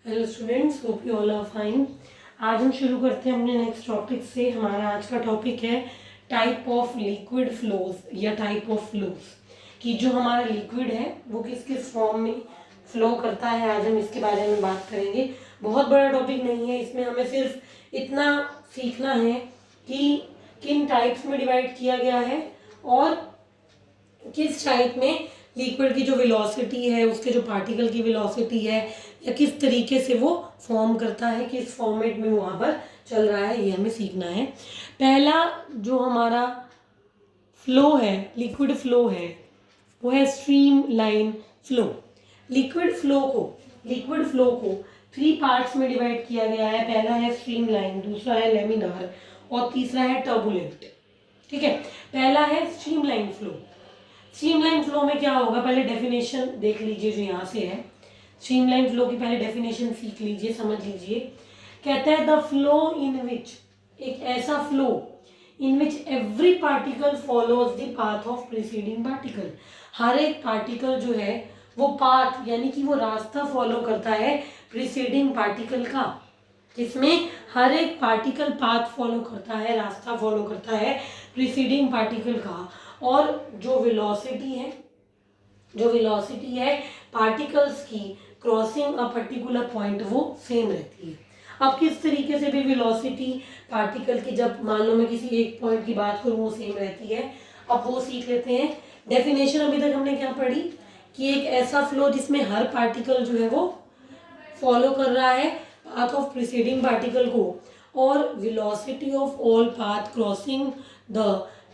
Hello students, hope you all are fine. आज हम शुरू करते हैं अपने नेक्स्ट टॉपिक से। हमारा आज का टॉपिक है टाइप ऑफ लिक्विड फ्लोज या टाइप ऑफ फ्लोज, कि जो हमारा लिक्विड है वो किस किस फॉर्म में फ्लो करता है। आज हम इसके बारे में बात करेंगे। बहुत बड़ा टॉपिक नहीं है, इसमें हमें सिर्फ इतना सीखना है कि किन टाइप्स में डिवाइड किया गया है और किस टाइप में लिक्विड की जो वेलोसिटी है, उसके जो पार्टिकल की वेलोसिटी है, या किस तरीके से वो फॉर्म करता है, किस फॉर्मेट में वहाँ पर चल रहा है, ये हमें सीखना है। पहला जो हमारा फ्लो है, लिक्विड फ्लो है, वो है stream line flow. Liquid flow को 3 पार्ट्स में डिवाइड किया गया है। पहला है स्ट्रीम लाइन, दूसरा है लेमिनार और तीसरा है टर्बुलेंट। ठीक है, पहला है stream line flow. Streamline flow में क्या होगा, पहले डेफिनेशन देख लीजिए जो यहाँ से है। स्ट्रीमलाइन फ्लो की पहले डेफिनेशन सीख लीजिए, समझ लीजिए। कहता है द फ्लो इन विच, एक ऐसा flow in which every particle follows the path of preceding particle. हर एक पार्टिकल जो है वो पाथ यानी कि वो रास्ता फॉलो करता है प्रीसीडिंग पार्टिकल का, जिसमें हर एक पार्टिकल पाथ फॉलो करता है, रास्ता फॉलो करता है प्रीसीडिंग पार्टिकल का। और जो वेलोसिटी है पार्टिकल्स की क्रॉसिंग अ पर्टिकुलर पॉइंट वो सेम रहती है। अब किस तरीके से भी वेलोसिटी पार्टिकल की, जब मान लो मैं किसी एक पॉइंट की बात करूँ, वो सेम रहती है। अब वो सीख लेते हैं। डेफिनेशन अभी तक हमने क्या पढ़ी कि एक ऐसा फ्लो जिसमें हर पार्टिकल जो है वो फॉलो कर रहा है पाथ ऑफ प्रीसीडिंग पार्टिकल को, और velocity of all path crossing the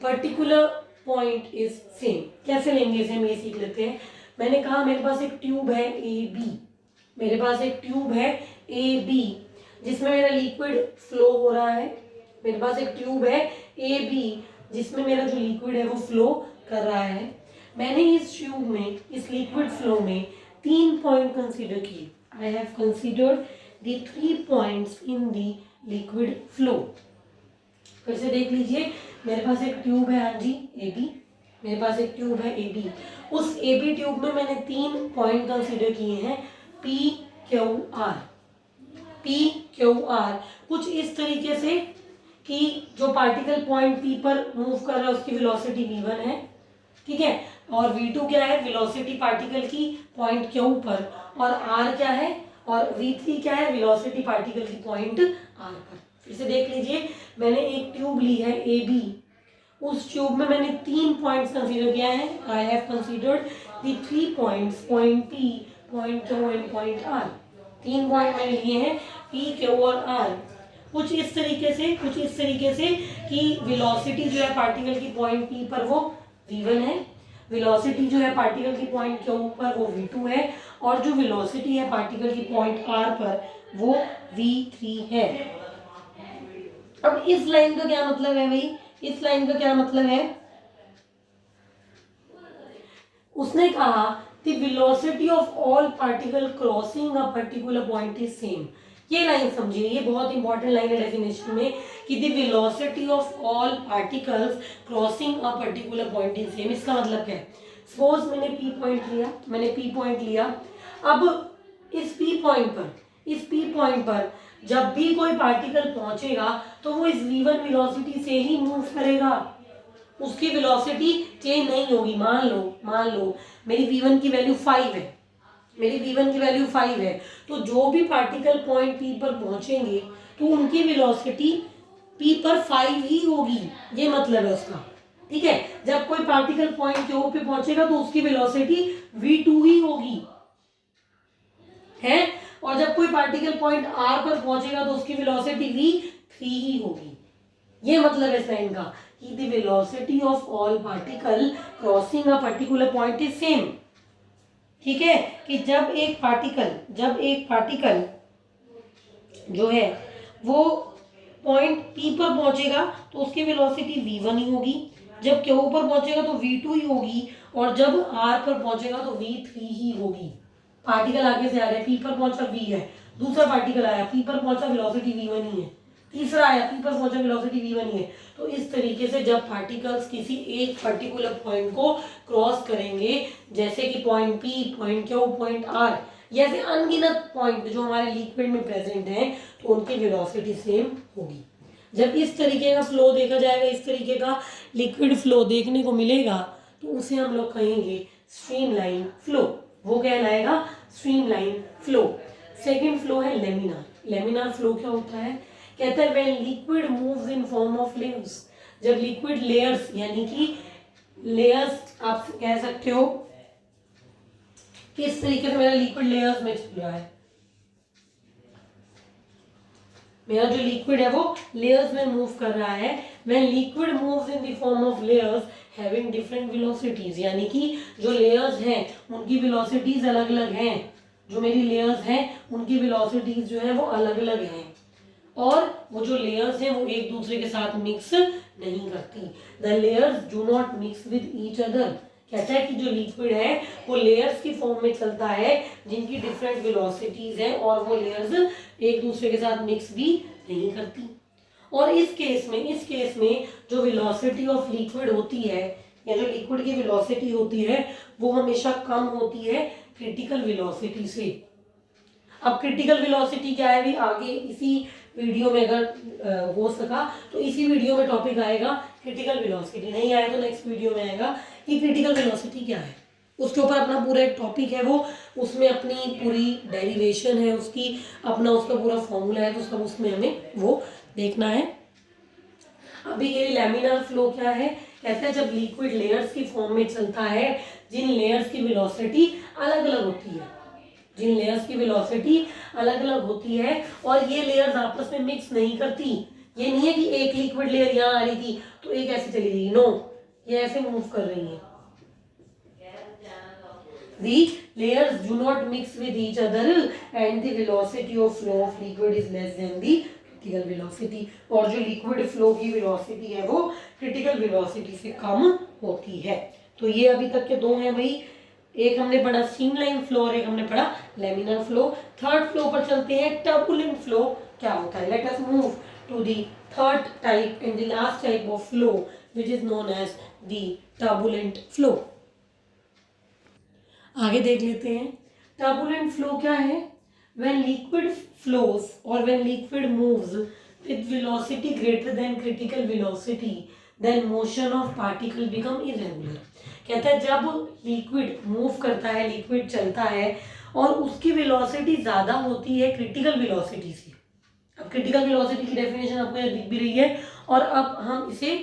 particular point is same. कैसे लेंगे इसे, हम ये सीख लेते हैं। मैंने कहा मेरे पास एक ट्यूब है ए बी, जिसमें मेरा लिक्विड फ्लो हो रहा है। मेरे पास एक ट्यूब है ए बी जिसमें मेरा जो लिक्विड है वो फ्लो कर रहा है। मैंने इस ट्यूब में, इस लिक्विड फ्लो में 3 पॉइंट कंसीडर किए। आई have considered the 3 points in the liquid flow. फिर से देख लीजिए, मेरे पास एक ट्यूब है, हाँ जी, ए बी। मेरे पास एक ट्यूब है ए बी। उस ए बी ट्यूब में मैंने 3 पॉइंट कंसीडर किए हैं, पी क्यू आर। कुछ इस तरीके से कि जो पार्टिकल पॉइंट पी पर मूव कर रहा है उसकी वेलोसिटी v1 है, ठीक है, और v2 क्या है, वेलोसिटी पार्टिकल की पॉइंट क्यू पर, और r क्या है, और v3 क्या है, वेलोसिटी पार्टिकल की पॉइंट r पर। फिर से देख लीजिए, मैंने एक ट्यूब ली है ए बी। उस ट्यूब में मैंने 3 पॉइंट्स कंसीडर किया है। I have considered the 3 points, point P, point Q and point R. 3 point मैंने लिए हैं, पी, क्यू और आर। कुछ इस तरीके से कि वेलोसिटी जो है पार्टिकल की पॉइंट पी पर वो v1 है, वेलोसिटी जो है पार्टिकल की पॉइंट क्यू पर वो v2 है, और जो वेलोसिटी है पार्टिकल की पॉइंट r पर वो v3 है। अब इस लाइन का क्या मतलब है भाई, इस लाइन का क्या मतलब है, उसने कहा the velocity of all particle crossing a particular point is same. ये लाइन समझिए, ये बहुत इंपॉर्टेंट लाइन है डेफिनेशन में, कि the velocity of all particles crossing a particular point is same. इसका मतलब क्या है, सपोज मैंने पी पॉइंट लिया। अब इस पी पॉइंट पर जब भी कोई पार्टिकल पहुंचेगा तो वो इस v1 वेलोसिटी से ही मूव करेगा, उसकी वेलोसिटी चेंज नहीं होगी। मान लो मेरी v1 की वैल्यू 5 है, तो जो भी पार्टिकल पॉइंट p पर पहुंचेंगे तो उनकी वेलोसिटी p पर 5 ही होगी, ये मतलब है उसका। ठीक है, जब कोई पार्टिकल पॉइंट q पे पहुंचेगा तो उसकी वेलोसिटी v2 ही होगी है, और जब कोई पार्टिकल पॉइंट r पर पहुंचेगा तो उसकी वेलोसिटी v3 ही होगी। ये मतलब है इस लाइन का कि the velocity of all particle crossing a particular point is same. ठीक है, कि जब एक पार्टिकल जो है वो पॉइंट p पर पहुंचेगा तो उसकी वेलोसिटी v1 ही होगी, जब q पर पहुंचेगा तो v2 ही होगी, और जब r पर पहुंचेगा तो v3 ही होगी। पार्टिकल आगे से आ रहा है, पी पर पहुंचा v है, दूसरा पार्टिकल आया पी पर पहुंचा, वेलोसिटी v1 ही है, तीसरा आया पी पर पहुंचा, वेलोसिटी v1 ही है। तो इस तरीके से जब पार्टिकल्स किसी एक पर्टिकुलर पॉइंट को क्रॉस करेंगे, जैसे कि point P, point Q, point R, या फिर अनगिनत पॉइंट जो हमारे लिक्विड में प्रेजेंट हैं तो उनकी वेलोसिटी सेम होगी। जब इस तरीके का फ्लो देखा जाएगा, इस तरीके का लिक्विड फ्लो देखने को मिलेगा तो उसे हम लोग कहेंगे स्ट्रीमलाइन फ्लो। वो कहलाएगा स्ट्रीमलाइन फ्लो। सेकेंड फ्लो है लेमिनार। लेमिनार फ्लो क्या होता है? कहता है when liquid moves in form of layers. जब लिक्विड लेयर्स यानी कि लेयर्स आप कह सकते हो किस तरीके से मेरा लिक्विड लेयर्स में चल रहा है, मेरा जो लिक्विड है वो लेयर्स में मूव कर रहा है। When liquid moves in the form of layers having different velocities, यानी कि जो लेयर्स हैं उनकी वेलोसिटीज अलग अलग हैं। जो मेरी लेयर्स हैं उनकी वेलोसिटीज जो है वो अलग अलग हैं और वो जो लेयर्स हैं वो एक दूसरे के साथ मिक्स नहीं करती। The layers do not mix with each other. कहता है कि जो लिक्विड है वो लेयर्स की फॉर्म में चलता है जिनकी डिफरेंट वेलोसिटीज हैं और वो लेयर्स एक दूसरे के साथ मिक्स भी नहीं करती। और इस केस में जो वेलोसिटी ऑफ लिक्विड होती है या जो लिक्विड की वेलोसिटी होती है वो हमेशा कम होती है क्रिटिकल वेलोसिटी से। अब क्रिटिकल वेलोसिटी क्या है भी आगे इसी वीडियो में अगर हो सका तो इसी वीडियो में टॉपिक आएगा क्रिटिकल वेलोसिटी, नहीं आया तो नेक्स्ट वीडियो में आएगा कि क्रिटिकल वेलोसिटी क्या है। उसके ऊपर अपना पूरा एक टॉपिक है वो, उसमें अपनी पूरी डेरिवेशन है उसकी, अपना उसका पूरा फॉर्मूला है तो सब उसमें हमें वो देखना है। अभी ये लैमिनार फ्लो क्या है? कहते हैं जब लिक्विड लेयर्स की फॉर्म में चलता है जिन लेयर्स की वेलोसिटी अलग अलग होती है, जिन लेयर्स की वेलोसिटी अलग अलग होती है और ये लेयर्स आपस में मिक्स नहीं करती। ये नहीं है कि एक लिक्विड लेयर यहाँ आ रही थी तो एक ऐसे चली गई, नो, ये ऐसे मूव कर रही है। The layers do not mix with each other and the velocity of flow of liquid is less than the critical velocity। और जो लिक्विड फ्लो की वेलोसिटी है वो क्रिटिकल वेलोसिटी से कम होती है। तो ये अभी तक के दो हैं भाई, एक हमने पढ़ा स्ट्रीमलाइन फ्लो और एक हमने पढ़ा लेमिनर फ्लो। थर्ड फ्लो पर चलते हैं, टर्बुलेंट फ्लो क्या होता है। Let us move to the third type and the last type of flow which is known as the turbulent flow. आगे देख लेते हैं टर्बुलेंट फ्लो क्या है। व्हेन लिक्विड फ्लोज और when liquid moves with velocity greater than critical velocity then motion of particle become irregular. कहता है जब लिक्विड मूव करता है, लिक्विड चलता है और उसकी वेलोसिटी ज़्यादा होती है क्रिटिकल वेलोसिटी से। अब क्रिटिकल वेलोसिटी की डेफिनेशन आपको यहाँ दिख भी रही है और अब हम इसे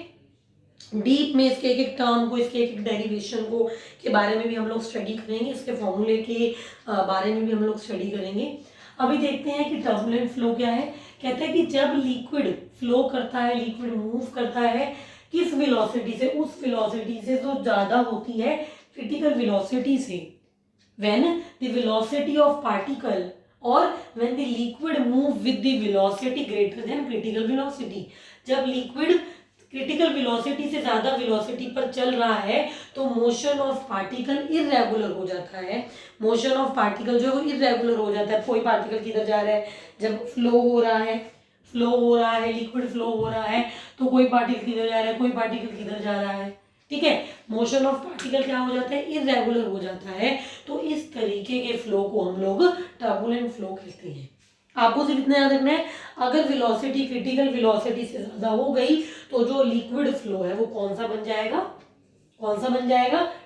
डीप में इसके एक एक टर्म को, इसके एक एक डेरिवेशन को के बारे में भी हम लोग स्टडी करेंगे, इसके फॉर्मूले के बारे में भी हम लोग स्टडी करेंगे। अभी देखते हैं कि टर्बुलेंट फ्लो क्या है। कहते हैं कि जब लिक्विड फ्लो करता है, लिक्विड मूव करता है किस वेलोसिटी से, उस वेलोसिटी से जो ज़्यादा होती है क्रिटिकल वेलोसिटी से। When the velocity of particle और when the liquid move with the velocity greater than critical velocity. जब लिक्विड क्रिटिकल वेलोसिटी से ज़्यादा वेलोसिटी पर चल रहा है तो मोशन ऑफ पार्टिकल इरेगुलर हो जाता है। मोशन ऑफ पार्टिकल जो है वो इरेगुलर हो जाता है। कोई पार्टिकल किधर जा रहा है, जब फ्लो हो रहा है, लिक्विड फ्लो हो रहा है तो कोई पार्टिकल किधर जा रहा है, कोई पार्टिकल किधर जा रहा है। ठीक है, मोशन ऑफ पार्टिकल क्या हो जाता है, इरेगुलर हो जाता है। तो इस तरीके के फ्लो को हम लोग टर्बुलेंट फ्लो कहते हैं। आपको सिर्फ इतना याद रखना है, अगर वेलोसिटी क्रिटिकल वेलोसिटी से ज़्यादा हो गई तो जो लिक्विड फ्लो है वो कौन सा बन जाएगा,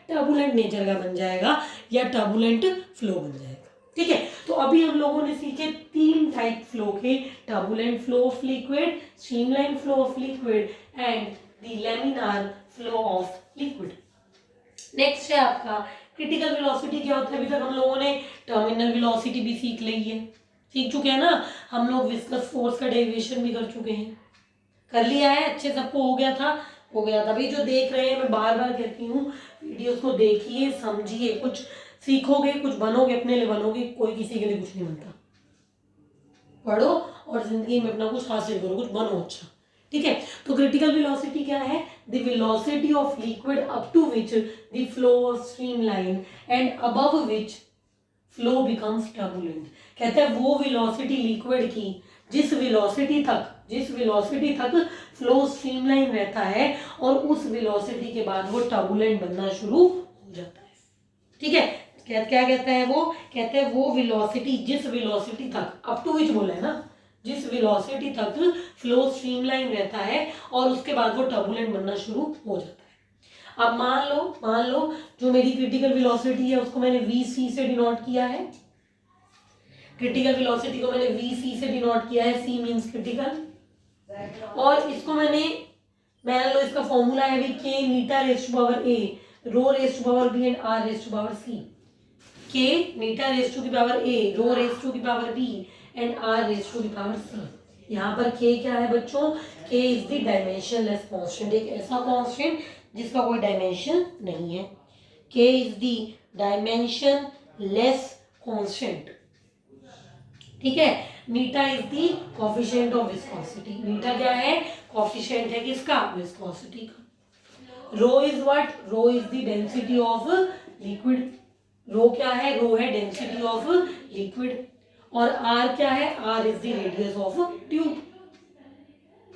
टर्बुलेंट नेचर का बन जाएगा या टर्बुलेंट फ्लो बन जाएगा। ठीक है, तो अभी हम लोगों ने सीखे तीन टाइप फ्लो के, turbulent flow of liquid, streamline flow of liquid and the laminar flow of liquid. Next है आपका क्रिटिकल वेलोसिटी क्या होता है। अभी तक हम लोगों ने टर्मिनल वेलोसिटी भी सीख चुके हैं ना, हम लोग विस्कस फोर्स का डेरिवेशन भी कर चुके हैं, कर लिया है, अच्छे सबको हो गया था भाई। जो देख रहे हैं, मैं बार बार कहती हूँ वीडियोस को देखिए, समझिए, कुछ सीखोगे, कुछ बनोगे, अपने लिए बनोगे, कोई किसी के लिए कुछ नहीं बनता। पढ़ो और जिंदगी में अपना कुछ हासिल करो, कुछ बनो अच्छा। ठीक है, तो क्रिटिकल वेलोसिटी क्या है, the velocity of liquid up to which the flow of streamline and above which flow becomes turbulent. कहते हैं वो वेलोसिटी लिक्विड की जिस वेलोसिटी तक फ्लो स्ट्रीमलाइन रहता है और उस वेलोसिटी के बाद वो टर्बुलेंट बनना शुरू हो जाता है। ठीक है, क्या कहता है वो, कहते हैं वो वेलोसिटी, जिस वेलोसिटी तक, अप टू विच बोला है ना, जिस वेलोसिटी तक फ्लो स्ट्रीमलाइन रहता है और उसके बाद वो टर्बुलेंट बनना शुरू हो जाता है। अब मान लो जो मेरी क्रिटिकल वेलोसिटी है उसको मैंने VC से डिनोट किया है, क्रिटिकल वेलोसिटी को मैंने VC से डिनोट किया है, C मींस क्रिटिकल, और इसको मैंने मान लो इसका फॉर्मूला है भी K मीटा raise to power A, rho raise to power B and R raise to power C। K मीटा रेज़ टू की power A, rho raise to की power B and R raise to की power C। यहाँ पर K क्या है बच्चों, K is the dimensionless constant, एक ऐसा कांस्टेंट जिसका कोई डायमेंशन नहीं है। K is the dimensionless constant, ठीक है। मीटा is the coefficient of viscosity, मीटा क्या है, कोफिशिएंट है किसका, विस्कोसिटी का। Rho is what, rho is the density of liquid, rho क्या है, रो है डेंसिटी ऑफ लिक्विड, और आर क्या है, R is the radius of tube.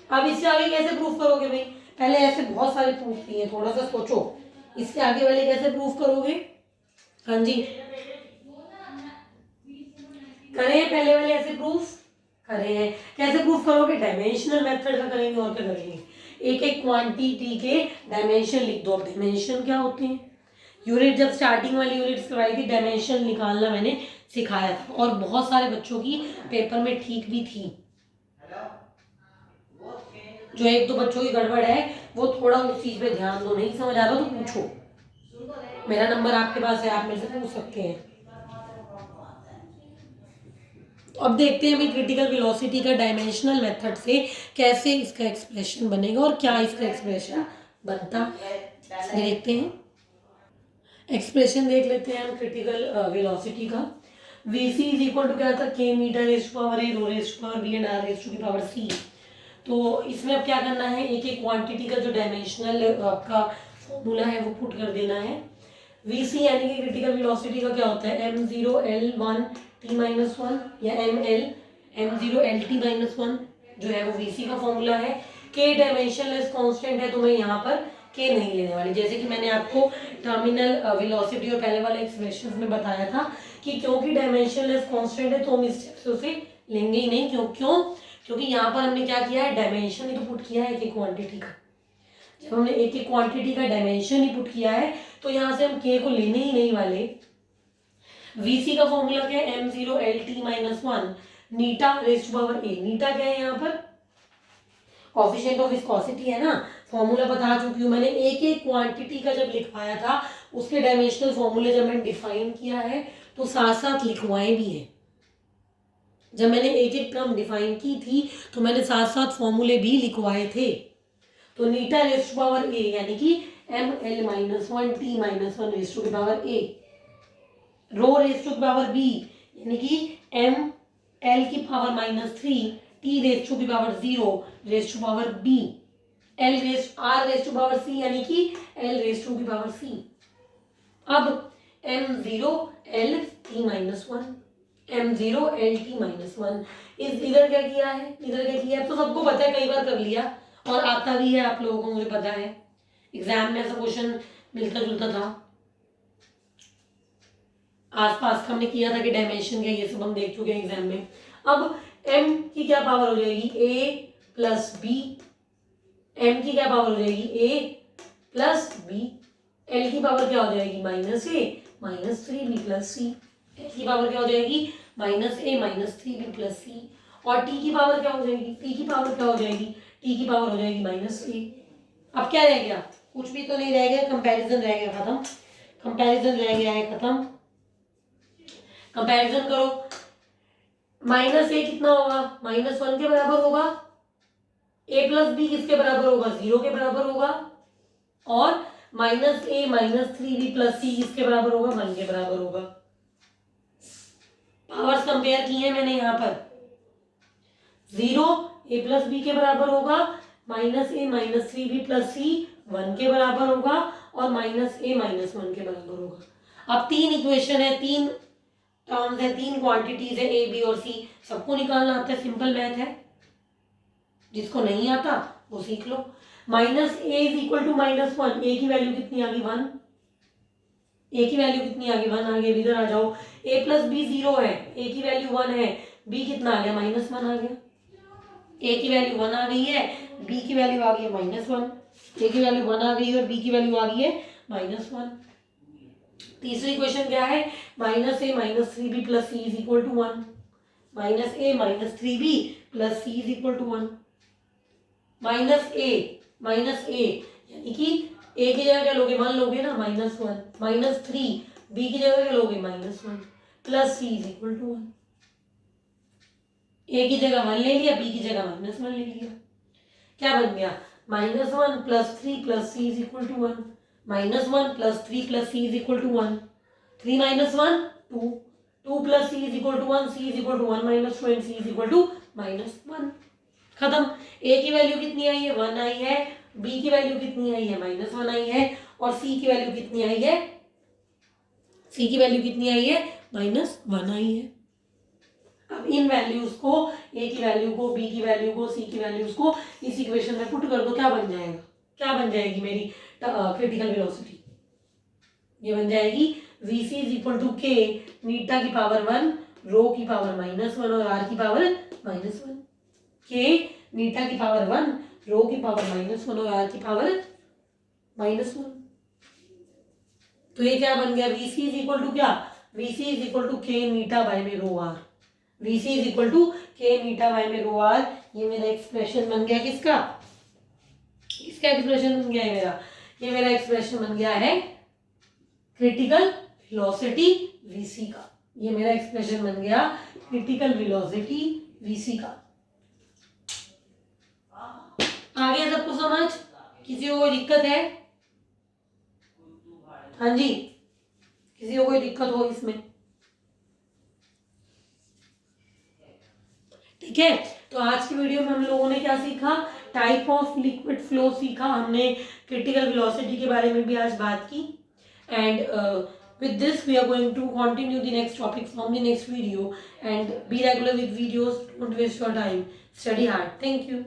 अब इससे आगे कैसे प्रूफ करोगे भाई, पहले ऐसे बहुत सारे प्रूफ दिए, थोड़ा सा सोचो इसके आगे वाले कैसे प्रूफ करोगे। हाँ जी करें, पहले वाले ऐसे प्रूफ करे हैं, कैसे प्रूफ करोगे, डायमेंशनल मेथड का करेंगे और क्या करेंगे, एक एक क्वांटिटी के डायमेंशन लिख दो। अब डायमेंशन क्या होते हैं, यूनिट जब स्टार्टिंग वाली यूनिट्स करवाई थी डायमेंशन निकालना मैंने सिखाया था, और बहुत सारे बच्चों की पेपर में ठीक भी थी। जो एक दो बच्चों की गड़बड़ है वो थोड़ा उस चीज पे ध्यान दो, नहीं समझ आ रहा तो पूछो, मेरा नंबर आपके पास है, आप मेरे से पूछ सकते हैं। तो अब देखते हैं अभी क्रिटिकल वेलोसिटी का डायमेंशनल मेथड से कैसे इसका एक्सप्रेशन बनेगा और क्या इसका एक्सप्रेशन बनता है, देखते हैं। एक्सप्रेशन देख लेते हैं हम क्रिटिकल वेलोसिटी का। VC इज इक्वल टू क्या था, K metre raise to power A, rho raise to power B and R raise to की पावर C। तो इसमें अब क्या करना है, एक एक क्वांटिटी का जो डायमेंशनल आपका फॉर्मूला है वो पुट कर देना है। VC यानी कि क्रिटिकल वेलोसिटी का क्या होता है, m0 L1 t-1 या m0 LT-1 जो है वो VC का फॉर्मूला है। K डायमेंशनलेस कांस्टेंट है तो मैं यहाँ पर K नहीं लेने वाली, जैसे कि मैंने आपको टर्मिनल वेलोसिटी और पहले वाले एक्सप्रेशन में बताया था कि क्योंकि डायमेंशनलेस कांस्टेंट है तो हम इस स्टेप से उसे लेंगे ही नहीं। क्योंकि यहाँ पर हमने क्या किया है, डायमेंशन ही तो पुट किया है एक एक क्वांटिटी का। जब हमने एक एक क्वांटिटी का डायमेंशन ही पुट किया है तो यहाँ से हम K को लेने ही नहीं वाले। VC का फॉर्मूला क्या है, m0 LT-1 theta raise to power A। Theta क्या है यहाँ पर, कोफिशिएंट ऑफ विस्कोसिटी है ना, फॉर्मूला बता चुकी हूँ मैंने। एक एक क्वांटिटी का जब लिखवाया था उसके डायमेंशनल फॉर्मूले जब मैंने डिफाइन किया है तो साथ साथ लिखवाए भी हैं। जब मैंने एक एक टर्म डिफाइन की थी तो मैंने साथ साथ फॉर्मूले भी लिखवाए थे। तो theta raise to power A यानी कि ml-1 t-1 रेज़ टू की power A, rho raise to की पावर B यानी कि ml की पावर -3 t रेज़ टू की power 0 raise to power B, R raise to power C यानी कि L रेज़ टू की पावर C। अब m0 L t-1 m0 LT-1 इस इधर क्या किया है, इधर क्या किया है तो सबको पता है, कई बार कर लिया और आता भी है आप लोगों को, मुझे पता है एग्जाम में ऐसा क्वेश्चन मिलता जुलता था, आसपास का हमने किया था कि डायमेंशन क्या, ये सब हम देख चुके हैं एग्जाम में। अब m की क्या पावर हो जाएगी, a प्लस b, m की क्या पावर हो जाएगी, a प्लस b, l की पावर क्या हो जाएगी, -a -3b plus c, l की पावर क्या हो जाएगी, -a -3b प्लस c, और t की पावर क्या हो जाएगी, t की पावर क्या हो जाएगी, t की पावर हो जाएगी -a। अब क्या रह गया, कुछ भी तो नहीं रह गया, कंपैरिजन रह गया खत्म, कंपैरिजन रह गया है खत्म। कंपैरिजन करो, -a कितना होगा, -1 के बराबर होगा, a प्लस b किसके बराबर होगा, 0 के बराबर होगा, और -a -3b प्लस c किसके बराबर होगा, 1 के बराबर होगा। पावर्स कंपेयर की है मैंने यहाँ पर, 0 a प्लस b के बराबर होगा, -a -3b प्लस c 1 के बराबर होगा, और -a -1 के बराबर होगा। अब तीन इक्वेशन है, तीन टर्म्स है, तीन क्वांटिटीज है ए बी और सी, सबको निकालना आता है, सिंपल मैथ है, जिसको नहीं आता वो सीख लो। -a इज इक्वल टू -1, ए की वैल्यू कितनी आ गई, 1, ए की वैल्यू कितनी आ गई 1 आ गई, इधर आ जाओ, a प्लस बी 0 है, a की वैल्यू 1 है, b कितना आ गया -1 आ गया, a की वैल्यू 1 आ गई है, b की वैल्यू आ गई है -1, a की वैल्यू 1 आ गई है और b की वैल्यू आ गई है -1। तीसरी क्वेश्चन क्या है, -a -3b plus c is equal to 1, -a -3b plus c is equal to 1, -a यानी कि a की जगह क्या लोगे 1 लोगे ना, -1 -3 b की जगह क्या लोगे -1 plus c is equal to 1। a की जगह 1 ले लिया, b की जगह -1 ले लिया, क्या बन गया -1 plus 3 plus c is equal to 1, -1 plus 3 plus c is equal to 1, 3 - 1 2, 2 plus c is equal to 1, c is equal to 1 - 2 and c is equal to -1। खत्म। a की वैल्यू कितनी आई है 1 आई है, b की वैल्यू कितनी आई है -1 आई है और c की वैल्यू कितनी आई है, c की वैल्यू कितनी आई है -1 आई है। अब इन वैल्यूज को, a की वैल्यू को, b की वैल्यू को, c की वैल्यूज को इस इक्वेशन में पुट कर दो, क्या बन जाएगा, क्या बन जाएगी मेरी क्रिटिकल वेलोसिटी, ये बन जाएगी vc is equal to k theta की पावर 1 रो की पावर -1 और r की पावर -1, k नीटा की पावर 1 रो की पावर -1 और r की पावर -1। तो ये क्या बन गया, vc इज इक्वल टू क्या, vc is equal to k theta by में रो r, vc is equal to k theta by में रो r। ये मेरा एक्सप्रेशन बन गया किसका, किसका एक्सप्रेशन बन गया है मेरा, ये मेरा एक्सप्रेशन बन गया है क्रिटिकल वेलोसिटी vc का, ये मेरा एक्सप्रेशन बन गया क्रिटिकल वेलोसिटी vc का। आ गया सबको समझ, किसी को कोई दिक्कत है, हाँ जी किसी को कोई दिक्कत हो इसमें, ठीक है। तो आज की वीडियो में हम लोगों ने क्या सीखा, टाइप ऑफ लिक्विड फ्लो सीखा हमने, क्रिटिकल वेलोसिटी के बारे में भी आज बात की। And with this we are going to continue the next topic from the next video, and be regular with videos, don't waste your time, study hard, thank you।